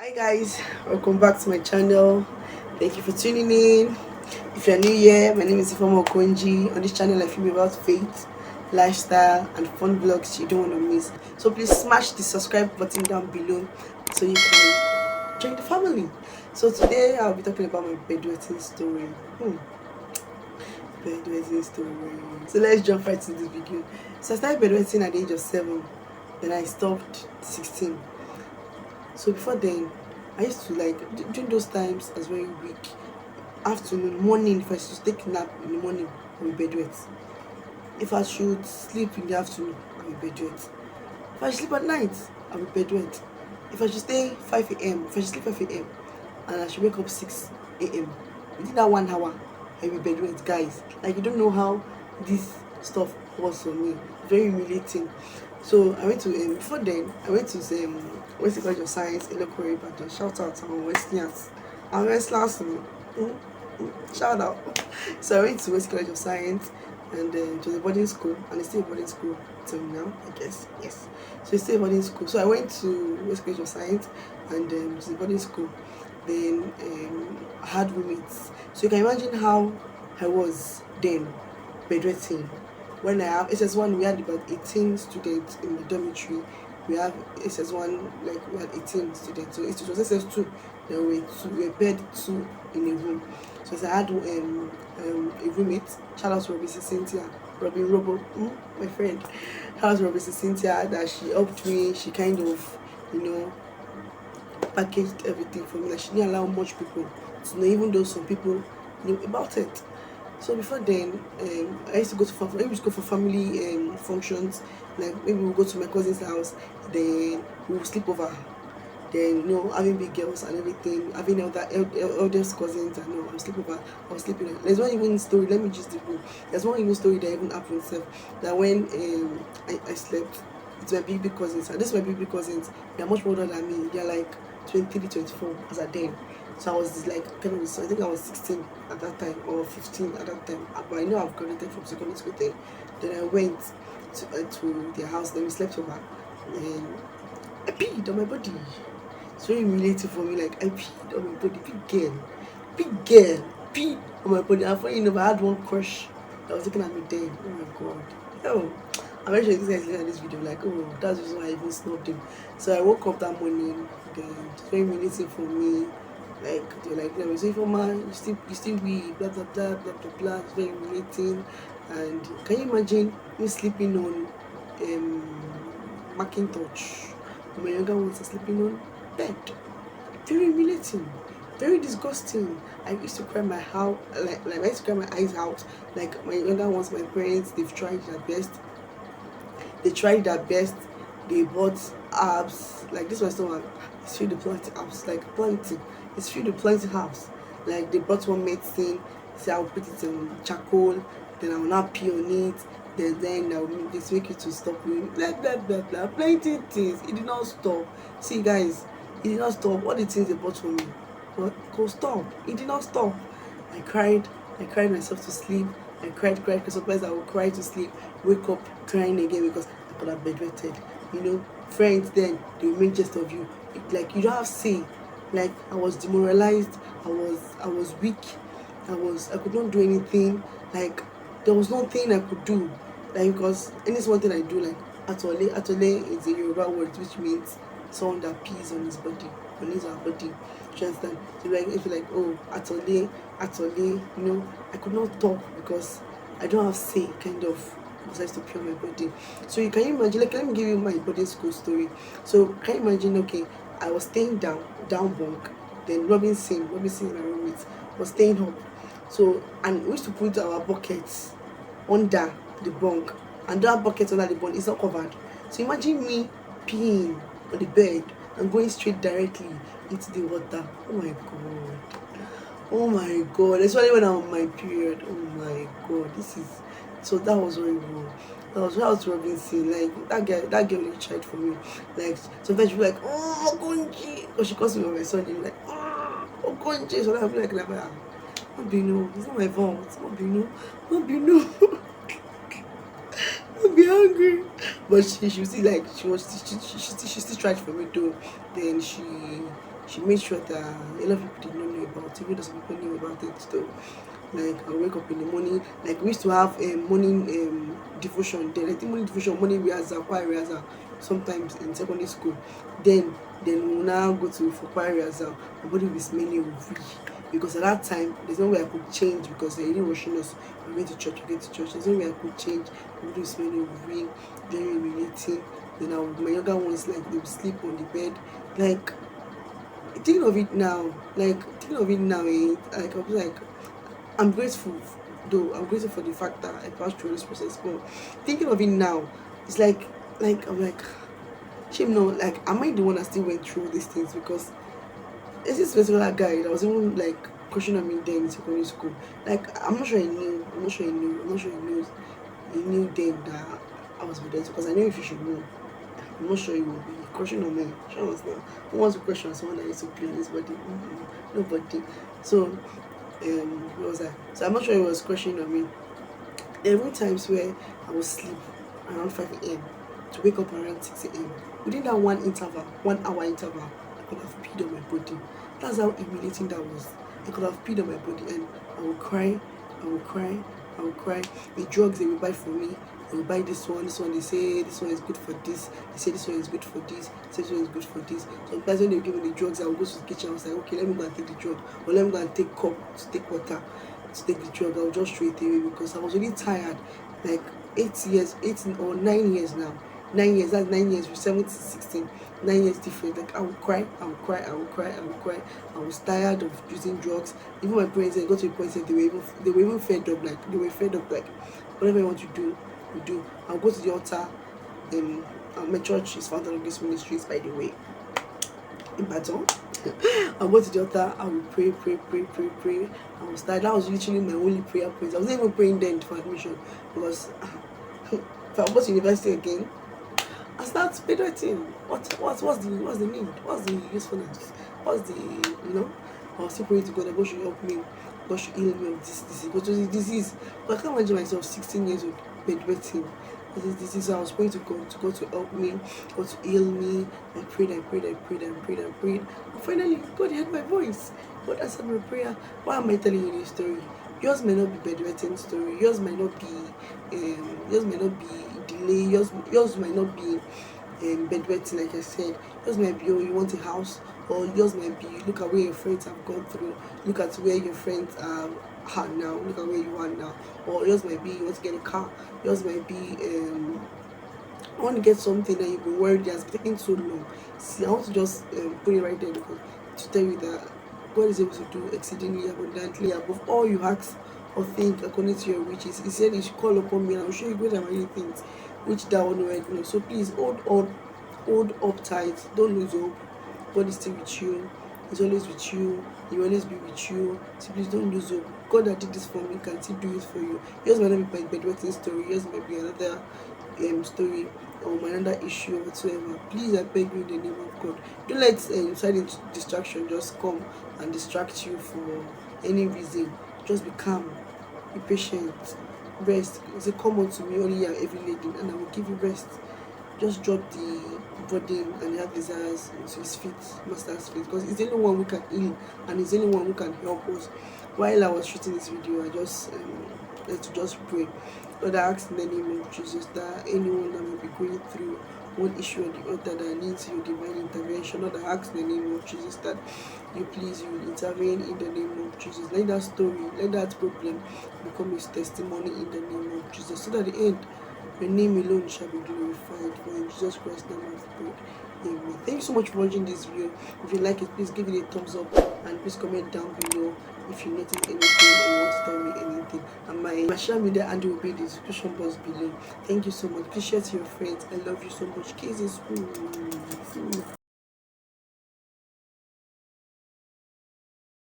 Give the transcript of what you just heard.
Hi guys, welcome back to my channel. Thank you for tuning in. If you're new here, my name is Ifeoma OKONJI. On this channel I film about faith, lifestyle and fun vlogs you don't want to miss. So please smash the subscribe button down below so you can join the family. So today I'll be talking about my bedwetting story. Bedwetting story. So let's jump right into this video. So I started bedwetting at the age of 7. Then I stopped 16. So before then, I used to during those times I was very weak. Afternoon, morning, if I should take a nap in the morning, I will bedwet. If I should sleep in the afternoon, I will bedwet. If I sleep at night, I will bedwet. If I should stay 5 a.m., if I should sleep 5 a.m. and I should wake up 6 a.m. within that 1 hour, I will bedwet, guys. Like, you don't know how this stuff was for me. Very humiliating. So I went to before then I went to West College of Science in local Ibadan. Shout out to our Westerners. Our Westerners, shout out. So I went to West College of Science, and it was a boarding school, and it's still a boarding school till now, I guess. Yes. So it's still a boarding school. So I went to West College of Science, and it was a boarding school. Then I had roommates. So you can imagine how I was then bedwetting. When I have SS1, we had about 18 students in the dormitory. We have SS1, like we had 18 students. So it was SS2, there were bed 2 in a room. So I had a roommate. Shout out to Robin Robo, my friend. Shout out to Robin Cynthia, that she helped me. She kind of, packaged everything for me. Like, she didn't allow much people to know, even though some people knew about it. So before then, I used to go for family functions. Like, maybe we'll go to my cousin's house, then we'll sleep over. Then, having big girls and everything, having eldest cousins, and I'll sleep over. I'll sleep in. There's one even story. Let me just do. There's one even story that even happened itself. That when I slept, it's my big cousins. And this is my big cousins. They're much older than me. They're like 23, 24 as a then. So I was like so I think I was 16 at that time, or 15 at that time. But I know I've graduated from secondary school then. Then I went to their house. Then we slept over, and I peed on my body. It's very humiliating for me. Like, I peed on my body. Big girl, peed on my body. And funny enough, I had one crush that was looking at me then. Oh my god. Oh, I'm very sure this guy's looking at this video like, oh, that's the reason why I even snubbed him. So I woke up that morning. Then it's very humiliating for me. Like, they're like, no, so Ifeoma, you still weak, blah blah blah blah blah blah. It's very humiliating. And can you imagine me sleeping on Macintosh? My younger ones are sleeping on bed. Very humiliating, very disgusting. I used to cry my how like I used to cry my eyes out. Like, my younger ones, my parents, they've tried their best. They bought herbs. Like, this was someone, it's through the planting herbs, like planting. It's through the planting herbs. Like, they bought one medicine, say I'll put it in charcoal, then I will not pee on it, then I will make it to stop doing blah blah blah blah. Plenty things. It did not stop. See guys, it did not stop. All the things they bought for me, but go stop. It did not stop. I cried myself to sleep. I cried, because sometimes I would cry to sleep, wake up crying again because I could have bedwetted. Friends then, they will make jest of you. Like, you don't have say. Like, I was demoralized. I was weak. I could not do anything. Like, there was nothing I could do. Like, because any small thing I do, like atole is a Yoruba word which means someone that pees on his body, on his or her body. Do you understand? So like, if you're like, oh, atole, I could not talk because I don't have say, kind of, because I used to pee on my body. So you can imagine, like, let me give you my boarding school story. So can you imagine, okay, I was staying down bunk, then Robinson, my roommate, was staying up. So, and we used to put our buckets under the bunk, and that bucket under the bunk is not covered. So imagine me peeing on the bed and going straight directly into the water. Oh my god, especially when I'm on my period. Oh my god, so that was horrible. That was Robinson. Like, that girl really tried for me. Like, sometimes she'll be like, oh, OKONJI, or she calls me on my son, and be like, oh, OKONJI. So I'll be like, not be no, it's not my fault. Not be no. Don't be angry. But she still, like, she still tried for me too. Then she she made sure that a lot of people did not know about it, even though some people knew about it. So like I wake up in the morning, like we used to have a morning devotion then. I think morning devotion, morning rehearsal, choir rehearsal sometimes in secondary school. Then we'll now go to for choir rehearsal. My body will be smelling weak because at that time there's no way I could change because they didn't rushing us. We went to church, we get to church. There's no way I could change. My body was smelling weak, very humiliating. Then my younger ones, like they would sleep on the bed. Like thinking of it now, like I was like, I'm grateful, though I'm grateful for the fact that I passed through this process. But thinking of it now, it's like I'm like, shame no, like am I the one that still went through these things? Because there's this particular guy that was even like questioning me then in secondary school. Like I'm not sure he knew, I'm not sure he knew then that I was with them because I know if you should know. I'm not sure he will be crushing on me. Sure was not. Who wants to question someone that used to play this body? Nobody. So what was that? So I'm not sure he was crushing on me. There were times where I would sleep around 5 a.m. to wake up around 6 a.m. Within that 1 hour interval, I could have peed on my body. That's how humiliating that was. I could have peed on my body and I would cry, I would cry, I would cry. The drugs they will buy for me, they will buy this one, they say this one is good for this, they say this one is good for this, they say this one is good for this. Sometimes when they give me the drugs, I will go to the kitchen, I was like, okay, let me go and take the drug, or let me go and take cup to take water to take the drug. I'll just throw it away because I was really tired. Like 8 or 9 years now. 9 years, that's 9 years with 17, 16, 9 years different. Like I would cry, I would cry, I would cry, I would cry. I was tired of using drugs. Even my parents, they got to a point that they were even fed up, like they were fed up, like whatever I want to do, we do. I'll go to the altar. My church is founded on these ministries, by the way, in Baton. I'll go to the altar, I will pray, pray, pray, pray, pray. I was tired. That was literally my only prayer point. I wasn't even praying then for admission because if I go to university again, I start bedwetting. What's the need? What's the usefulness? What's the I was still praying to God that God should help me. God should heal me of this disease. But this disease, but I can't imagine myself 16 years old bedwetting. This disease. So I was praying to God to help me, God to heal me. I prayed, I prayed, I prayed, I prayed, I prayed. And finally, God heard my voice. God answered my prayer. Why am I telling you this story? Yours may not be bedwetting story. Yours might not be delay. Yours might not be bedwetting, like I said. Yours might be, oh, you want a house, or yours might be, look at where your friends have gone through, look at where your friends are now, look at where you are now. Or yours might be, you want to get a car. Yours might be, I want to get something that you've been worried has been taking so long. See, I want to just put it right there because to tell you that God is able to do exceedingly abundantly above all you ask or think according to your riches. He said, "You should call upon me, and I'll show you great and mighty things which thou knowest not." So please hold on, hold up tight. Don't lose hope. God is still with you. He's always with you. He will always be with you. So please don't lose hope. God that did this for me can still do it for you. Yours might not be my bedwetting story. Yours might be another story or another issue or whatsoever. Please, I beg you in the name of God, don't let sudden distraction just come and distract you for any reason. Just be calm, be patient, rest. He said, "Come unto me, only you are heavy laden, and I will give you rest." Just drop the burden and have desires into his feet, master's feet, because he's the only one who can heal and he's the only one who can help us. While I was shooting this video, I just like to just pray. Lord, I ask in the name of Jesus that anyone that may be going through one issue or the other that needs your divine intervention, Lord, I ask in the name of Jesus that you intervene in the name of Jesus. Let that story, let that problem become his testimony in the name of Jesus, so that at the end your name alone shall be glorified. For in Jesus Christ's name I've prayed. Amen. Thank you so much for watching this video. If you like it, please give it a thumbs up and please comment down below if you notice anything or you want to tell me anything. And my social media handle will be in the description box below. Thank you so much. Please share to your friends. I love you so much. Kisses.